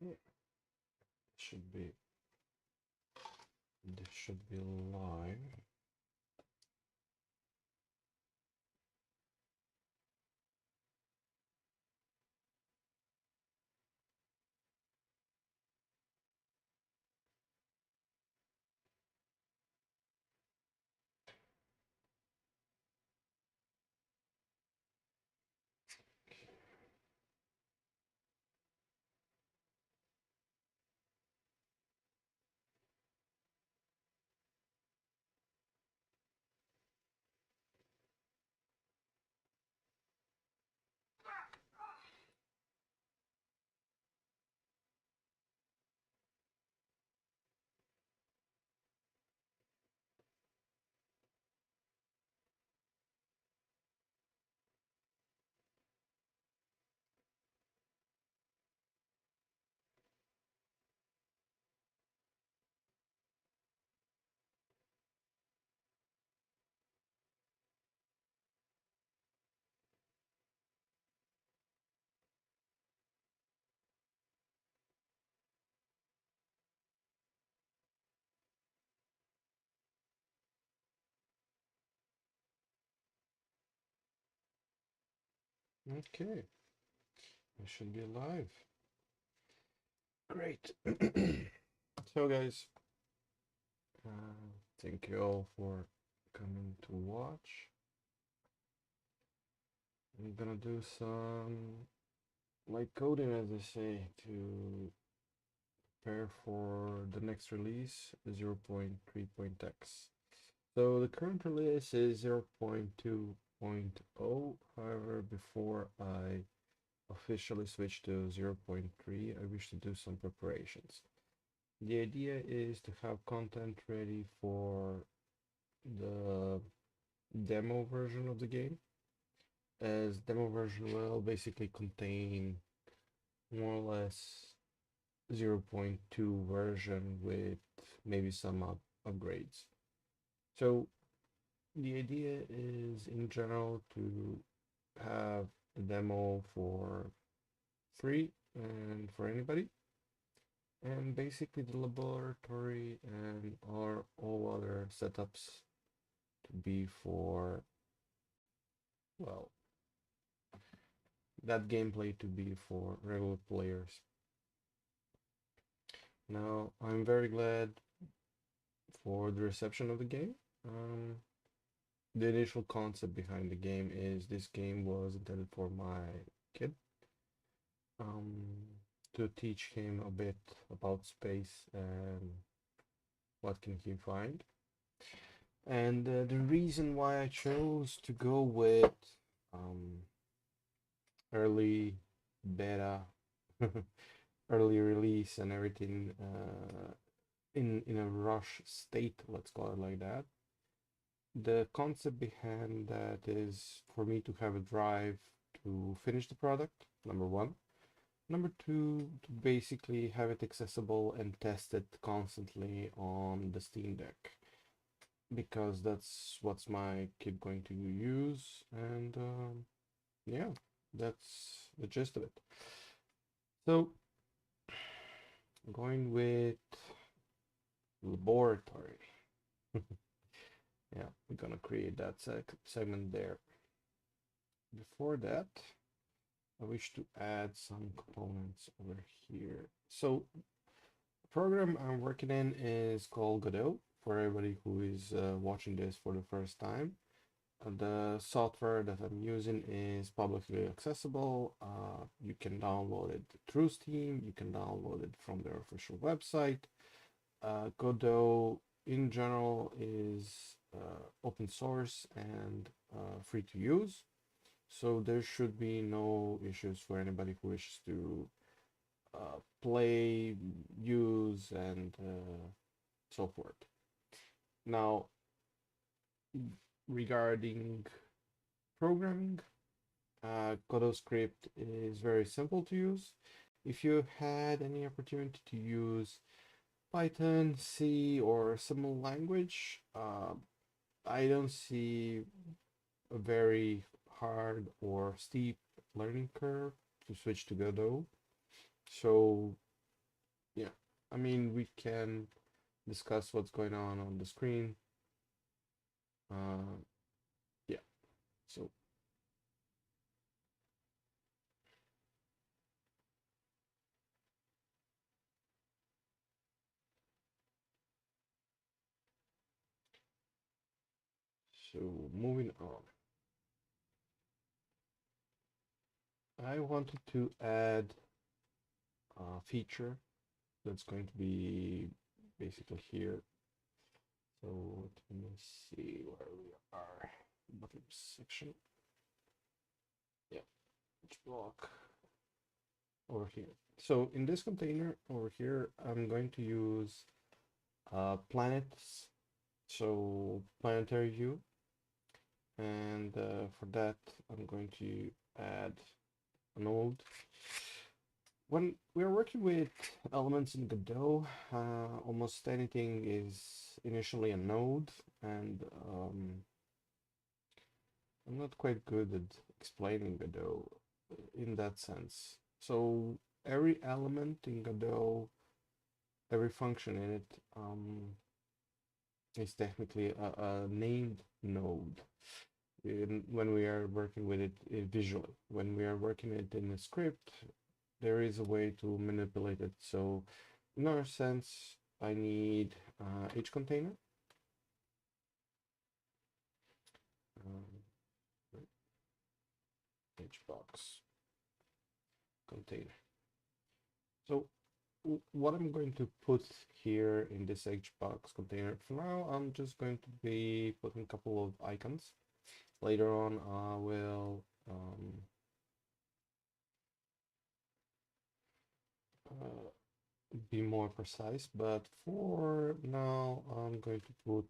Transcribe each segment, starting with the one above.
Okay. Should be this should be live. Okay, I should be live. Great. So, guys, thank you all for coming to watch. I'm gonna do some light coding, as I say, to prepare for the next release, 0.3.x. So the current release is 0.2.0. However, before I officially switch to 0.3, I wish to do some preparations. The idea is to have content ready for the demo version of the game, as demo version will basically contain more or less 0.2 version with maybe some upgrades. So the idea is in general to have the demo for free and for anybody, and basically the laboratory and all other setups to be for, well, that gameplay to be for regular players. Now, I'm very glad for the reception of the game. The initial concept behind the game is this game was intended for my kid, to teach him a bit about space and what can he find. And the reason why I chose to go with um, early beta, early release, and everything in a rush state, let's call it like that. The concept behind that is for me to have a drive to finish the product, number one. Number two, to basically have it accessible and test it constantly on the Steam Deck, because that's what's my kid going to use, and yeah, that's the gist of it. So, going with laboratory. Yeah, we're gonna create that segment there. Before that, I wish to add some components over here. So, the program I'm working in is called Godot, for everybody who is watching this for the first time. The software that I'm using is publicly accessible. You can download it through Steam. You can download it from their official website. Godot in general is open source and free to use. So there should be no issues for anybody who wishes to play, use, and so forth. Now, regarding programming, Godot script is very simple to use. If you had any opportunity to use Python, C, or similar language, I don't see a very hard or steep learning curve to switch to Godot. So yeah, I mean, we can discuss what's going on the screen. Uh, yeah, so moving on. I wanted to add a feature that's going to be basically here. So let me see where we are. Bottom section. Yeah, each block over here. So in this container over here, I'm going to use planets. So planetary view. And for that, I'm going to add a node. When we're working with elements in Godot, almost anything is initially a node, and I'm not quite good at explaining Godot in that sense. So every element in Godot, every function in it, is technically a named node when we are working with it visually. When we are working it in a script, there is a way to manipulate it. So in our sense, I need each container. Um, Each box container. So what I'm going to put here in this HBox container, for now, I'm just going to be putting a couple of icons. Later on, I will be more precise, but for now, I'm going to put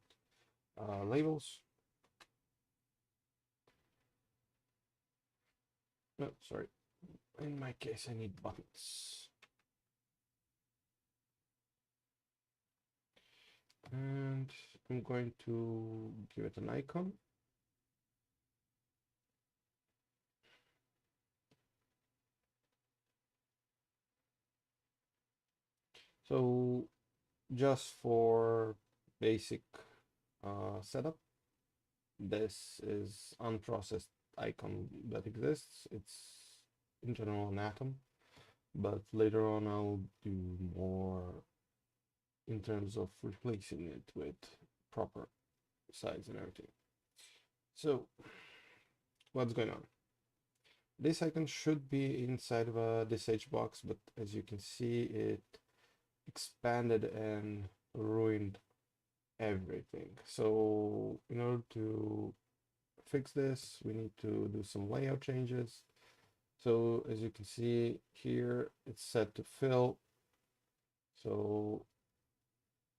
labels. No, sorry. In my case, I need buttons. And I'm going to give it an icon. So just for basic setup, this is unprocessed icon that exists. It's in general an atom, but later on I'll do more in terms of replacing it with proper size and everything. So what's going on? This icon should be inside of this HBox, but as you can see, it expanded and ruined everything. So in order to fix this, we need to do some layout changes. So as you can see here, it's set to fill. So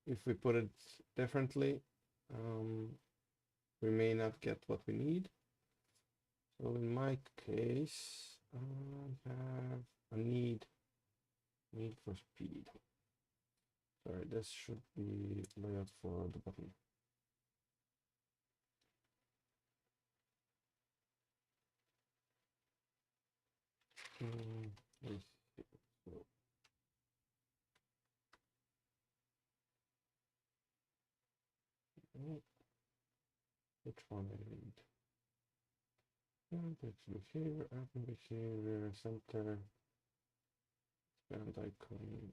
if we put it differently, we may not get what we need. So in my case, I have a need for speed. Sorry, this should be layout for the button. Let's see. So, which one I need? And it's behavior, admin behavior, center, expand icon.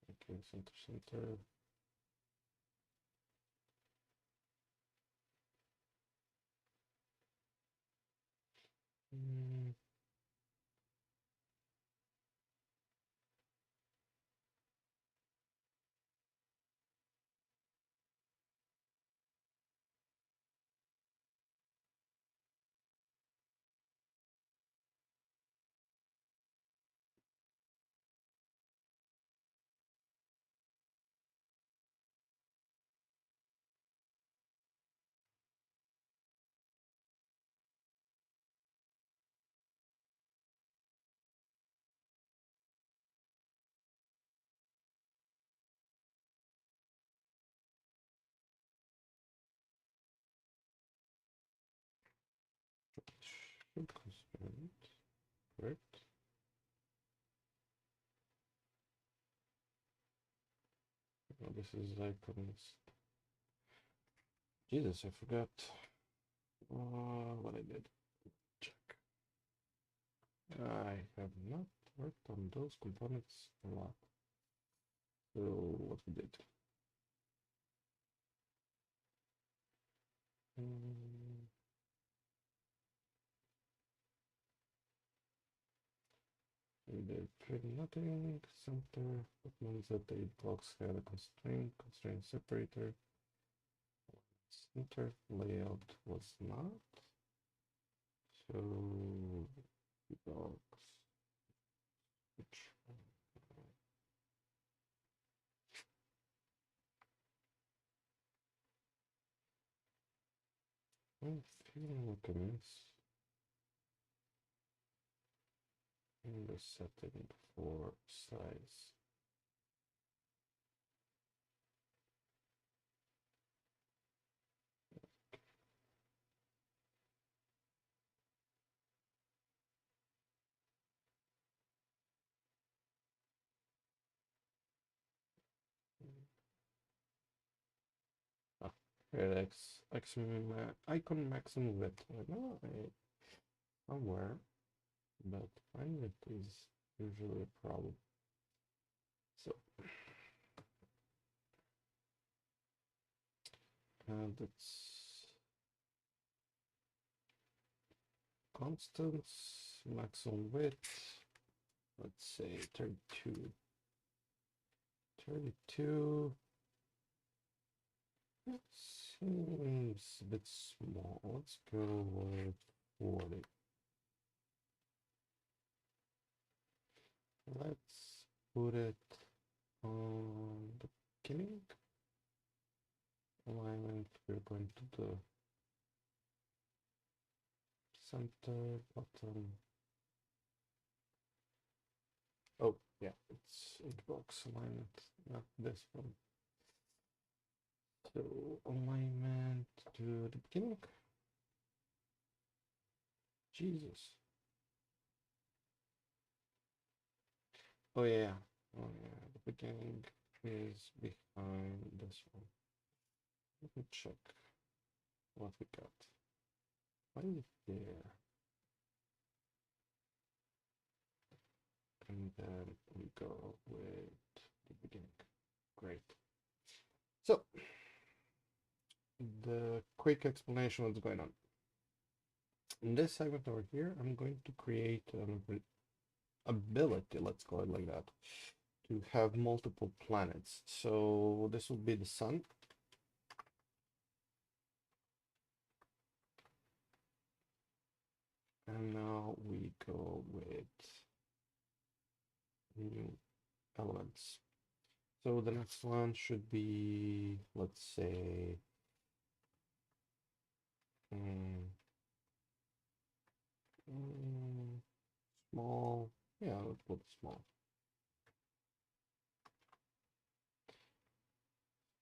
Okay, center. Mm. Should correct. this is icons. Jesus, I forgot what I did. Check. I have not worked on those components a lot. So what we did. We did pretty nothing. Center, that means that the blocks had a constraint separator. Center layout was not. So blocks. Which I'm feeling like I miss in the setting for size. Ah, here icon maximum width. I know somewhere, but finding it is usually a problem. So that's constants, maximum width, let's say 32. 32. That seems a bit small. Let's go with 40. Let's put it on the beginning. Alignment, we're going to the center, bottom. Oh, yeah, it's box alignment, not this one. So alignment to the beginning. Jesus. Oh yeah. Oh yeah. The beginning is behind this one. Let me check what we got. Right there. And then we go with the beginning. Great. So the quick explanation of what's going on. In this segment over here, I'm going to create an ability, let's call it like that, to have multiple planets. So this will be the sun. And now we go with new elements. So the next one should be, let's say, small. Yeah, let's put small.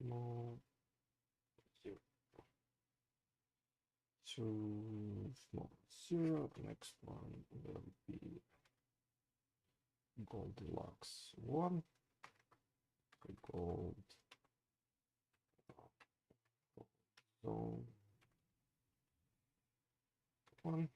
Small. Zero. So small 0. The next one will be Goldilocks 1. Gold zone 1.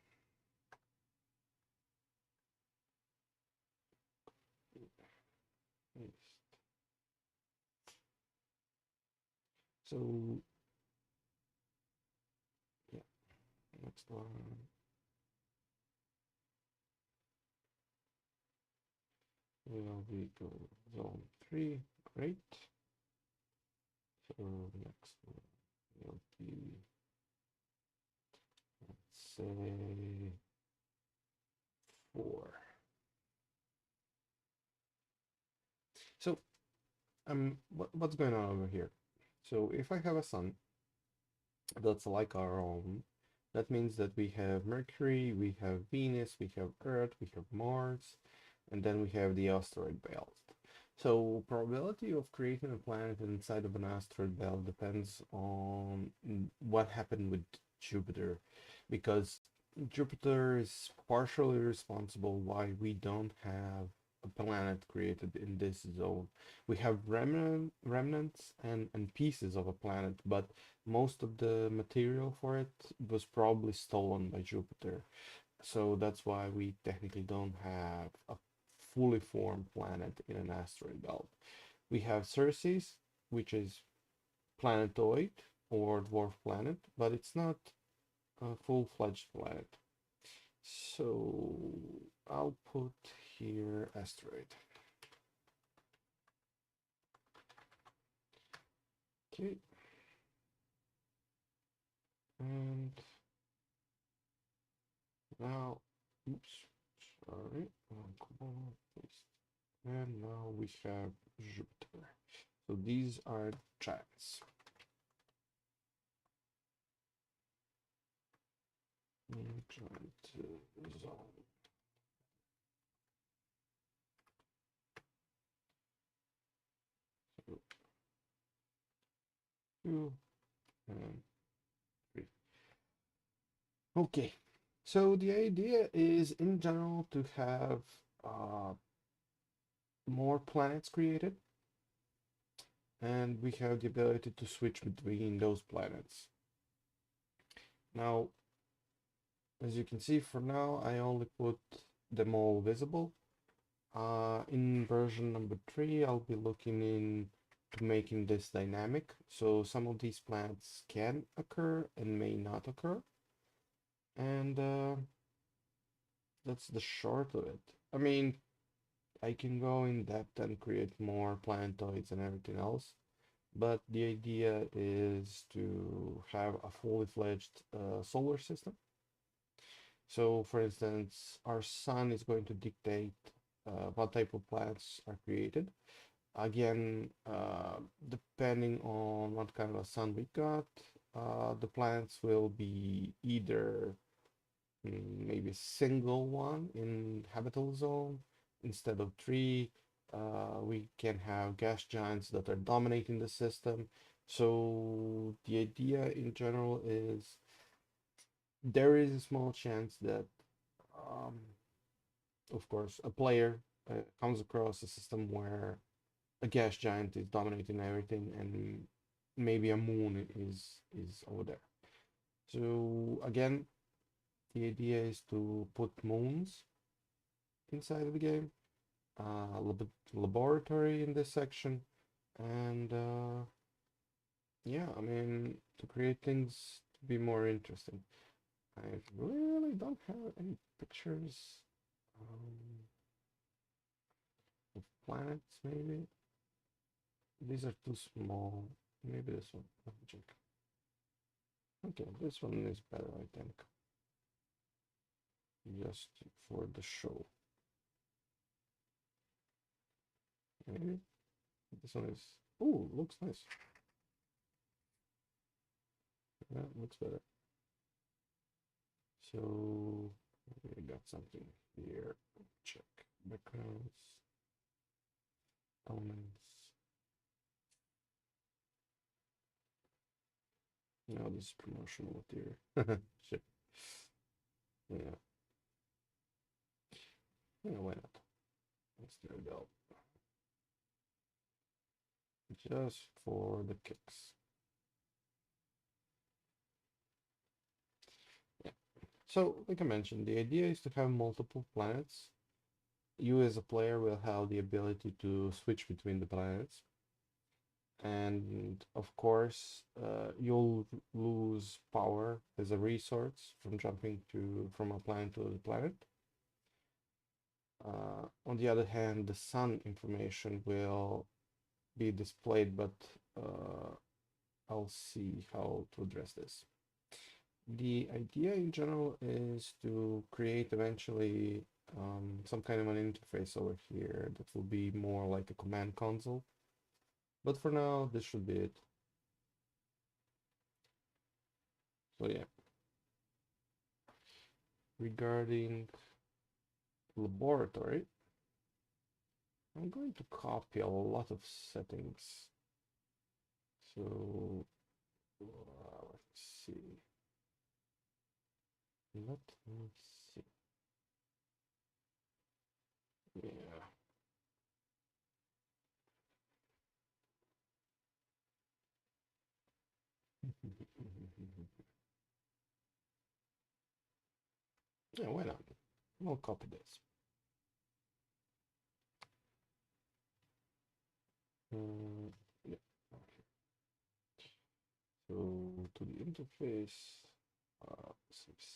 So yeah, next one will be go zone 3. Great. So next one will be, let's say, 4. So what's going on over here? So if I have a sun that's like our own, that means that we have Mercury, we have Venus, we have Earth, we have Mars, and then we have the asteroid belt. So probability of creating a planet inside of an asteroid belt depends on what happened with Jupiter, because Jupiter is partially responsible why we don't have a planet created in this zone. We have remnants and pieces of a planet, but most of the material for it was probably stolen by Jupiter. So that's why we technically don't have a fully formed planet in an asteroid belt. We have Ceres, which is planetoid or dwarf planet, but it's not a full-fledged planet. So I'll put here asteroid. Okay. And now, oops, sorry. Come on, please. And now we have Jupiter. So these are giants. Giant zone. So 2 and 3. Okay. So the idea is in general to have more planets created, and we have the ability to switch between those planets. Now, as you can see, for now, I only put them all visible. In version number 3, I'll be looking into making this dynamic. So some of these planets can occur and may not occur. And that's the short of it. I mean, I can go in depth and create more planetoids and everything else, but the idea is to have a fully fledged solar system. So, for instance, our sun is going to dictate what type of planets are created. Again, depending on what kind of a sun we got, the planets will be either maybe a single one in habitable zone instead of three. We can have gas giants that are dominating the system. So the idea in general is there is a small chance that, of course, a player comes across a system where a gas giant is dominating everything and maybe a moon is over there. So again, the idea is to put moons inside of the game, a little bit laboratory in this section, and yeah, I mean, to create things to be more interesting. I really don't have any pictures of planets, maybe. These are too small. Maybe this one. Let me check. Okay, this one is better, I think. Just for the show. Maybe this one is. Oh, looks nice. Yeah, looks better. So we got something here. Check backgrounds, elements. No, this is promotional material. Shit. Yeah. Yeah, why not? Let's do it out. Just for the kicks. Yeah. So, like I mentioned, the idea is to have multiple planets. You as a player will have the ability to switch between the planets. And of course, you'll lose power as a resource from jumping from a planet to a planet. On the other hand, the sun information will be displayed, but I'll see how to address this. The idea in general is to create eventually some kind of an interface over here that will be more like a command console. But for now, this should be it. So yeah. Regarding laboratory, I'm going to copy a lot of settings. So let's see. Let me see. Yeah. Yeah, why not? We'll copy this. Yeah. Okay. So to the interface,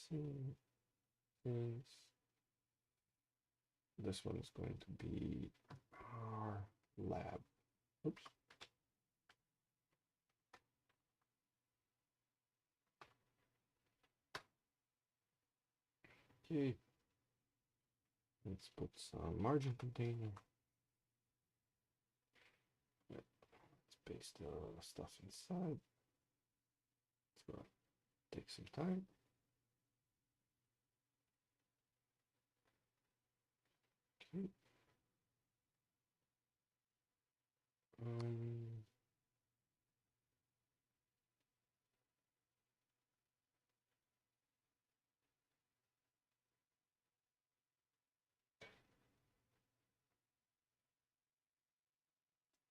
some things. This one is going to be our lab. Oops. Okay. Let's put some margin container. Let's paste the stuff inside. It's gonna take some time. Okay.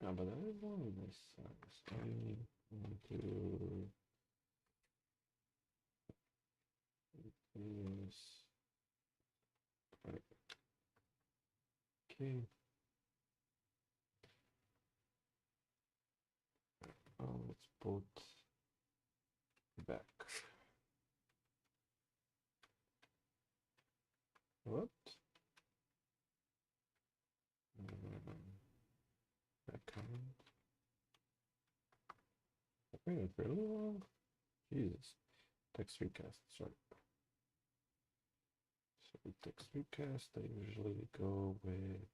But I want this size. I want to use. Right. Okay. Let's put back. What? Background. Wait, really long? Jesus. Text recast, sorry. So text recast, I usually go with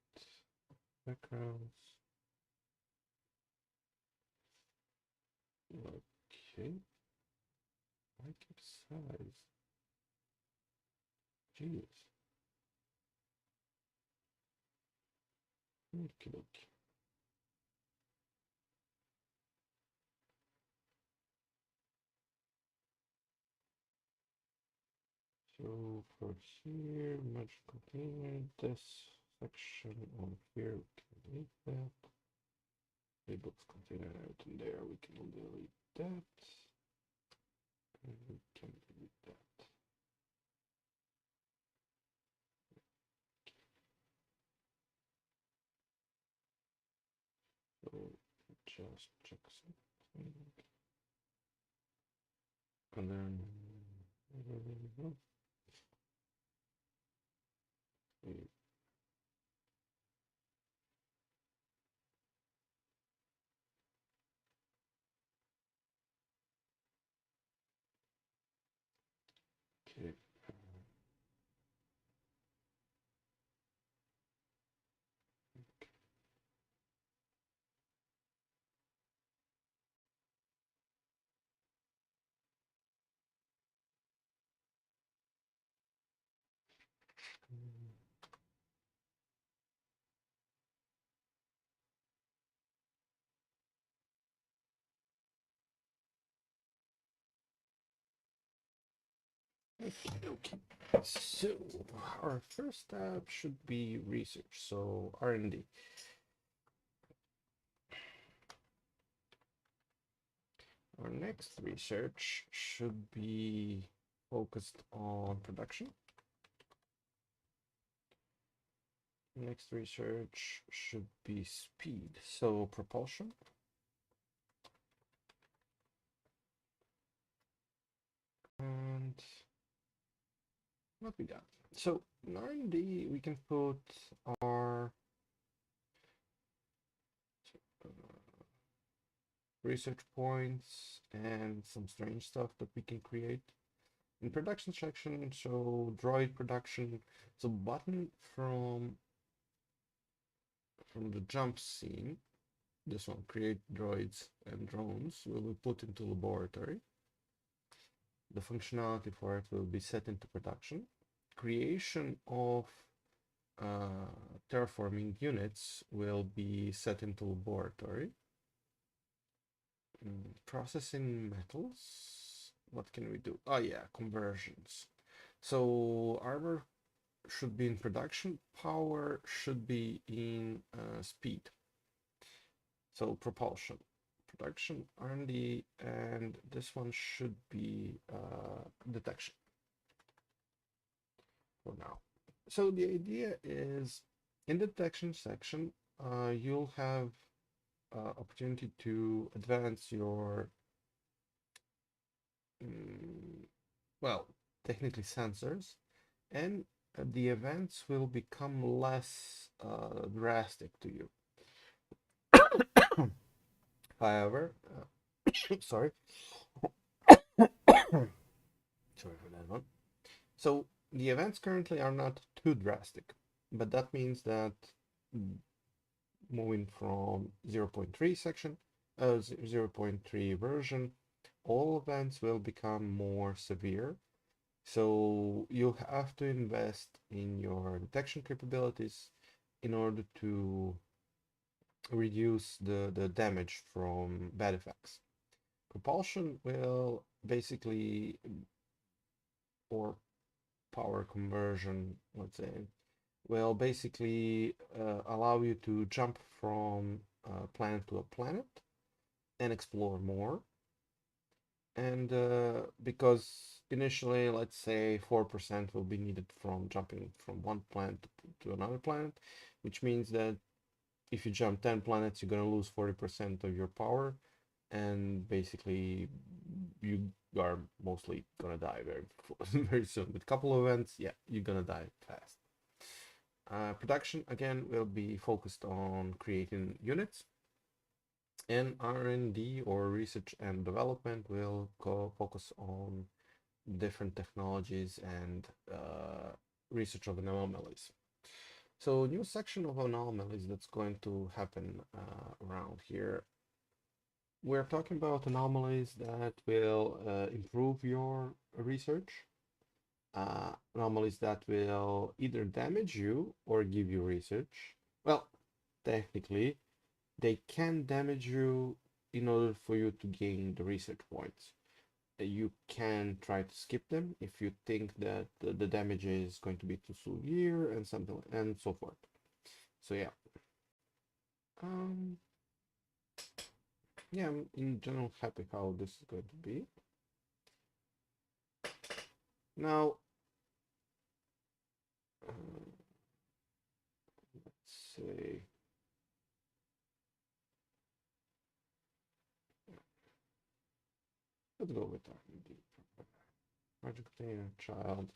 backgrounds. Okay. I keep size. Jeez. Okie dokie. So for here, merge container, this section on here, we can delete that. Labels container out in there, we can delete that. And we can delete that. So just check something. And then there we go. Okay. Okay. So our first step should be research. So R&D. Our next research should be focused on production. Next research should be speed. So propulsion. And what we got? So in R&D, we can put our research points and some strange stuff that we can create. In production section, so droid production, so button from the jump scene, this one, create droids and drones, will be put into laboratory. The functionality for it will be set into production. Creation of terraforming units will be set into laboratory. Processing metals. What can we do? Oh yeah, conversions. So armor should be in production. Power should be in speed. So propulsion. production, R&D, and this one should be detection for now. So the idea is in the detection section, you'll have opportunity to advance your, well, technically sensors, and the events will become less drastic to you. However, sorry, sorry for that one. So the events currently are not too drastic, but that means that moving from 0.3 section, 0.3 version, all events will become more severe. So you have to invest in your detection capabilities in order to reduce the damage from bad effects. Propulsion will basically, or power conversion, let's say, will basically allow you to jump from a planet to a planet and explore more. And because initially, let's say 4% will be needed from jumping from one planet to another planet, which means that if you jump 10 planets, you're going to lose 40% of your power, and basically you are mostly going to die very soon. With a couple of events, yeah, you're going to die fast. Production, again, will be focused on creating units, and R&D, or research and development, will focus on different technologies and research of anomalies. So new section of anomalies that's going to happen around here. We're talking about anomalies that will improve your research, anomalies that will either damage you or give you research. Well, technically, they can damage you in order for you to gain the research points. You can try to skip them if you think that the damage is going to be too severe and something and so forth. So yeah. Yeah, I'm in general happy how this is going to be. Now, let's say, let's go with R&D. Project container child.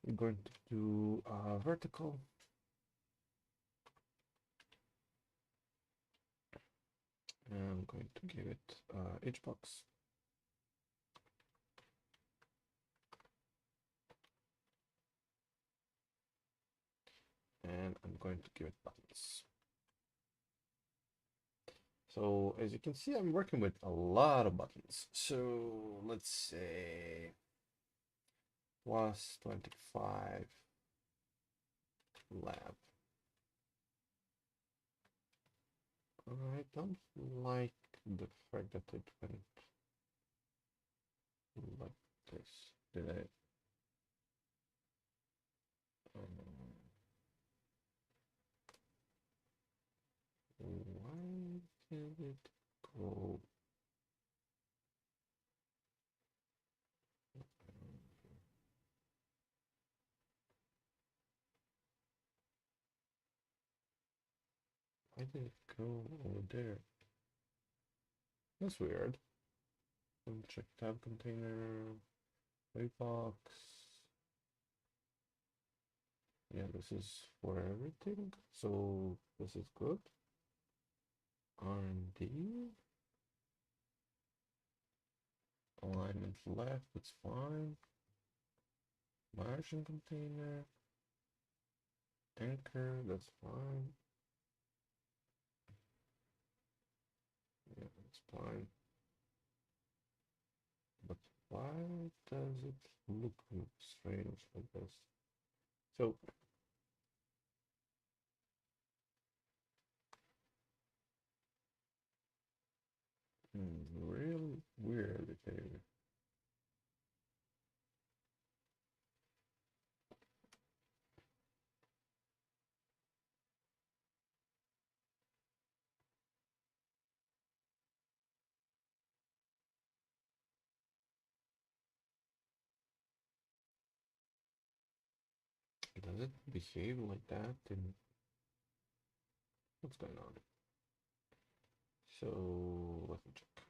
I'm going to do vertical. And I'm going to give it HBox. And I'm going to give it buttons. So as you can see, I'm working with a lot of buttons. So let's say plus 25 lab. I don't like the fact that it went like this. Did I? Why did it go? Why did it go over there? That's weird. Check tab container, Waybox. Yeah, this is for everything. So this is good. R&D. Alignment left, it's fine. Margin container. Anchor, that's fine. Yeah, that's fine. But why does it look strange like this? So really weird behavior. Does it behave like that? And what's going on? So let me check.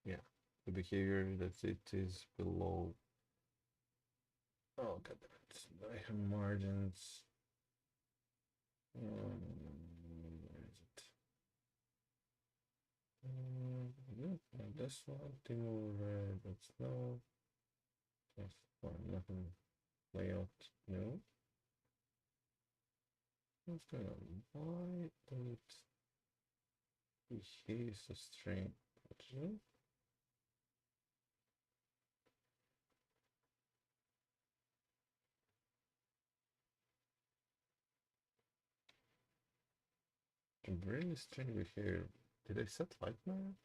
Yeah, the behavior that it is below. Oh, god damn it. I have margins. Where is it? No, not this one. Timo red. That's no. That's fine. Nothing. Layout. No. What's going on? Why don't it behave so strange? Really strange behavior. Did I set light mask?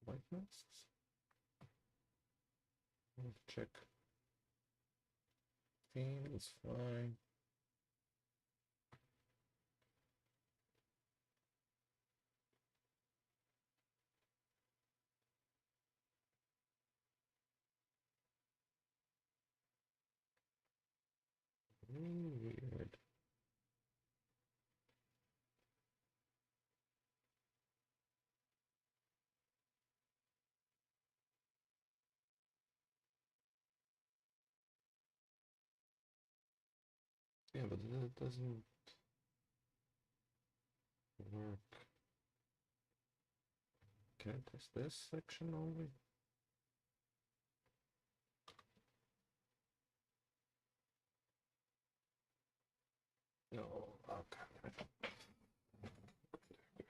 Light masks? Let's check. Theme is fine. Really weird. Yeah, but that doesn't work. Can I test this section only? No, okay.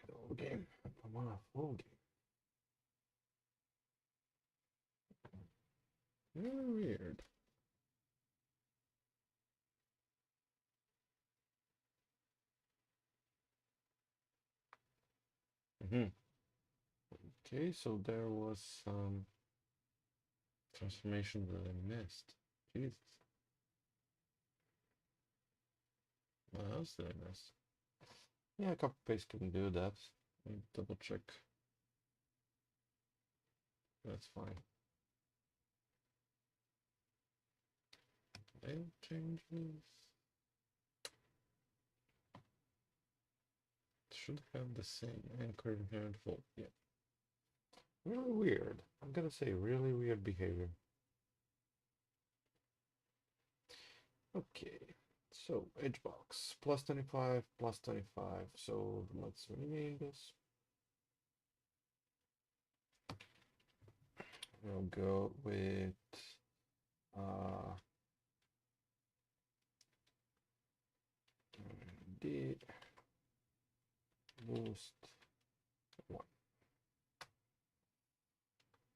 Full game. I want a full game. Very weird. Okay, so there was some transformation that I missed. Jesus. What else did I miss? Yeah, copy paste can do that. Let me double check. That's fine. Name changes. Should have the same anchor inherent fault. Yeah. Really weird. I'm gonna say really weird behavior. Okay. So edge box plus 25 plus 25. So let's rename this. We'll go with D boost 1.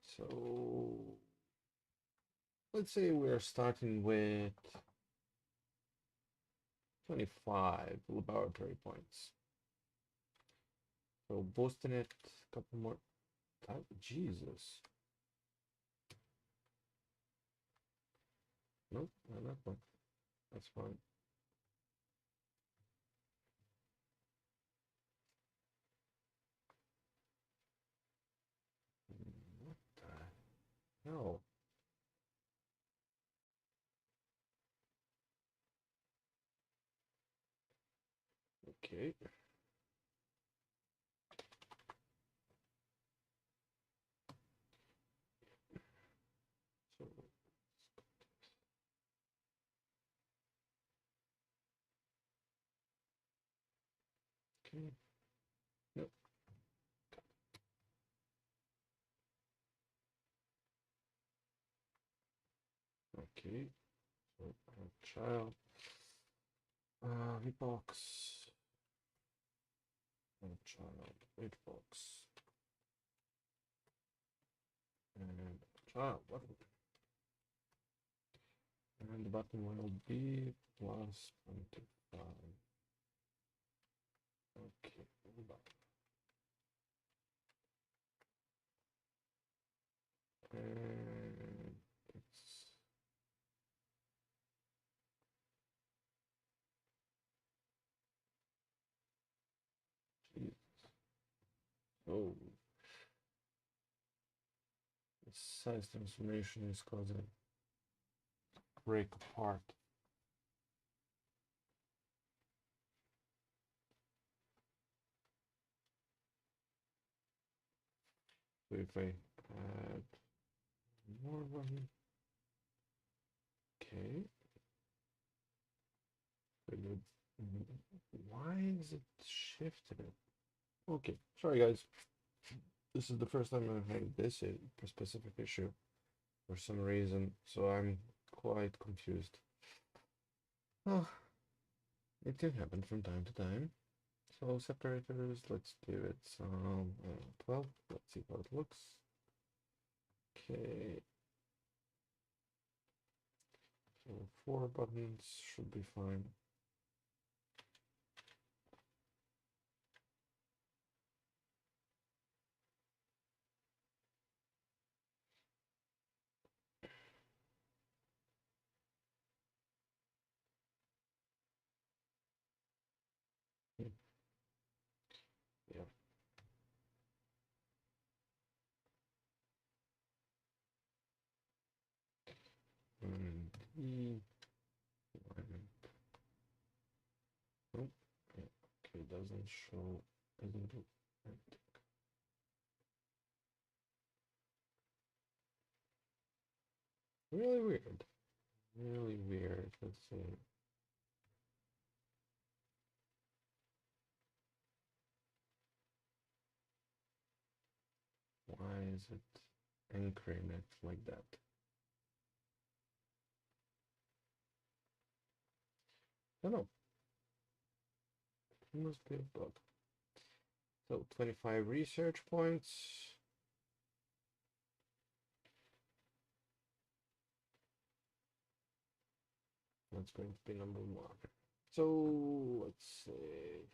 So let's say we're starting with 25 laboratory points. So boosting it a couple more. Jesus. Nope, not that one. That's fine. What the hell? Okay. So okay. Nope. Okay. So child. Hitbox. Child. Hitbox. And child. What? And the button will be plus 25. Okay. And it's oh, the size transformation is causing break apart. So if I add more one, okay. Why is it shifted it? Okay, sorry guys. This is the first time I've had this specific issue for some reason, so I'm quite confused. Oh, it can happen from time to time. So separators, let's give it some 12. Let's see how it looks. Okay. So 4 buttons should be fine. Yeah. And E. Oh, yeah. Okay, doesn't show. Doesn't do anything. Really weird. Really weird. Let's see. Why is it anchoring it like that? I don't know. It must be a bug. So 25 research points. That's going to be number 1. So let's see.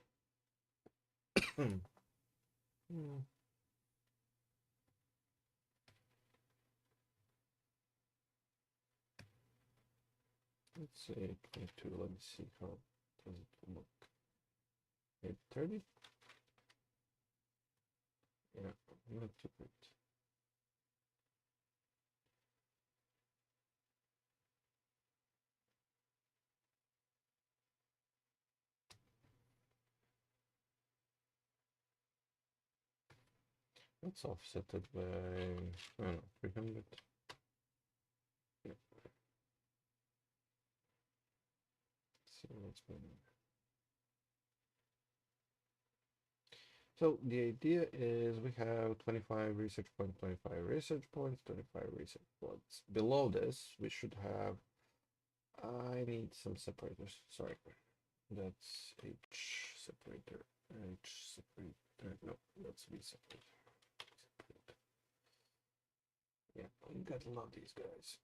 Let's say 22. Let me see how does it look. 830. Yeah, not too good. Let's offset it by, I don't know, 300. Yeah. Let's see what's going on. So the idea is we have 25 research points, 25 research points, 25 research points. Below this, we should have, I need some separators, sorry. That's H separator, H separator, no, that's V separator. Yeah, you gotta love these guys.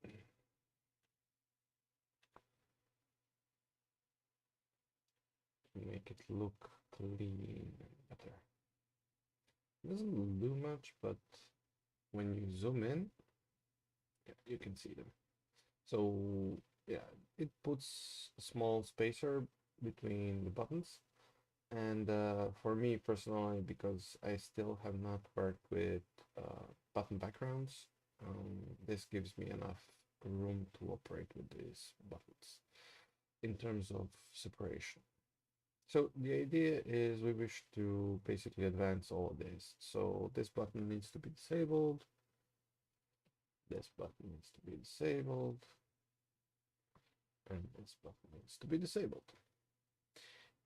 Make it look clean and better. It doesn't do much, but when you zoom in, yeah, you can see them. So yeah, it puts a small spacer between the buttons. And for me personally, because I still have not worked with button backgrounds, this gives me enough room to operate with these buttons in terms of separation. So the idea is we wish to basically advance all of this. So this button needs to be disabled. This button needs to be disabled. And this button needs to be disabled.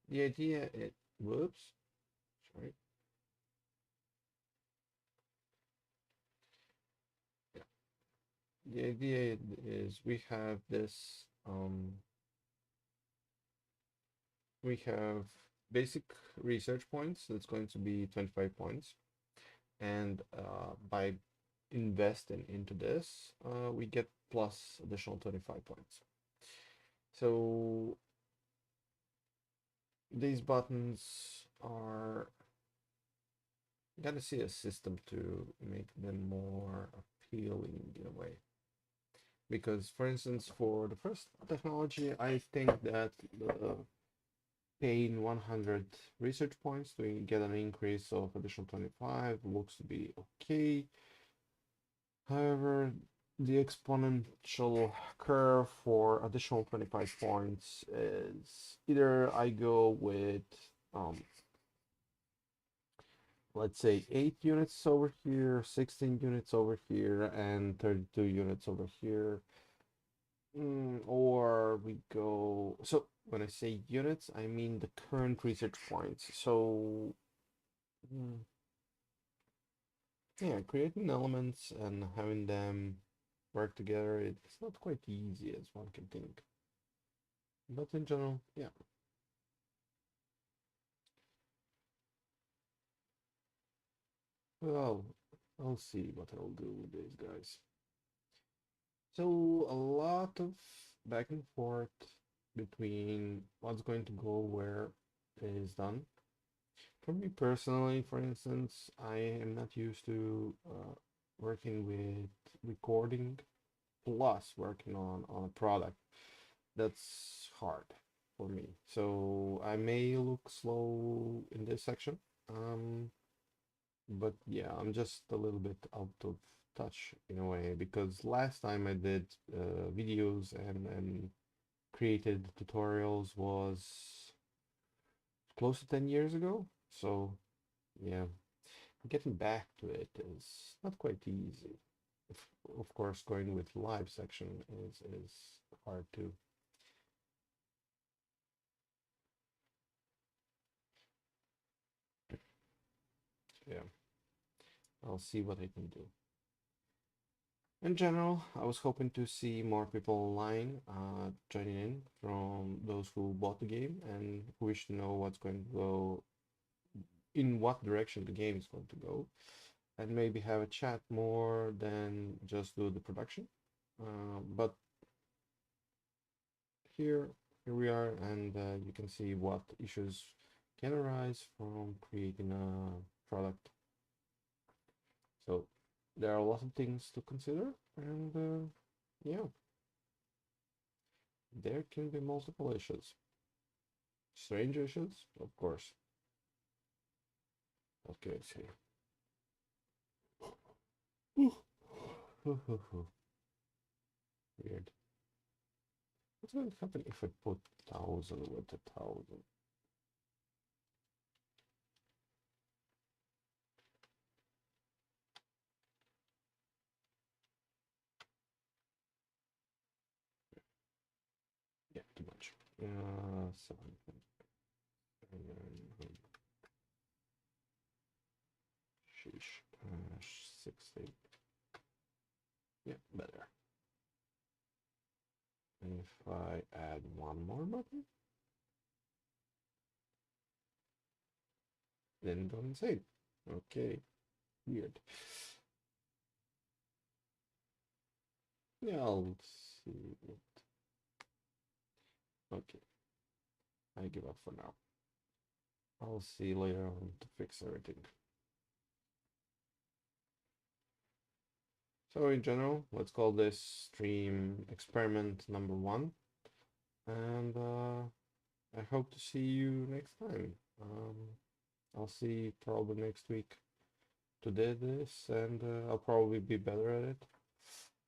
The idea is, whoops, sorry. Yeah. The idea is we have this, we have basic research points. That's going to be 25 points. And by investing into this, we get plus additional 25 points. So these buttons are, you gotta see a system to make them more appealing in a way. Because for instance, for the first technology, I think that paying 100 research points to get an increase of additional 25 looks to be okay. However, the exponential curve for additional 25 points is either I go with let's say 8 units over here, 16 units over here, and 32 units over here. Or we go, so when I say units, I mean the current research points. So, mm, yeah, creating elements and having them work together, it's not quite easy as one can think. But in general, yeah. Well, I'll see what I'll do with these guys. So a lot of back and forth between what's going to go where is done. For me personally, for instance, I am not used to working with recording plus working on a product. That's hard for me. So I may look slow in this section. But yeah, I'm just a little bit out of touch in a way because last time I did videos and created tutorials was close to 10 years ago. So yeah, getting back to it is not quite easy. Of course, going with live section is hard too. Yeah, I'll see what I can do. In general, I was hoping to see more people online joining in from those who bought the game and who wish to know what's going to go, in what direction the game is going to go, and maybe have a chat more than just do the production. But here, here we are, and you can see what issues can arise from creating a product. So there are a lot of things to consider, and yeah, there can be multiple issues. Strange issues, of course. Okay, see. Weird. What's going to happen if I put 1,000 with 1,000? Yeah, too much. 700. Sheesh. 60. Yeah, better. And if I add one more button, then go insane. Okay, weird. Yeah, I'll see. Okay, I give up for now. I'll see later on to fix everything. So in general, let's call this stream experiment number 1. And I hope to see you next time. I'll see you probably next week to do this, and I'll probably be better at it.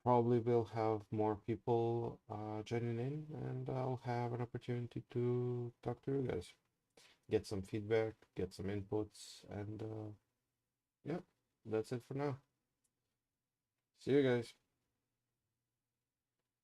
Probably will have more people joining in, and I'll have an opportunity to talk to you guys, get some feedback, get some inputs, and yeah, that's it for now. See you guys.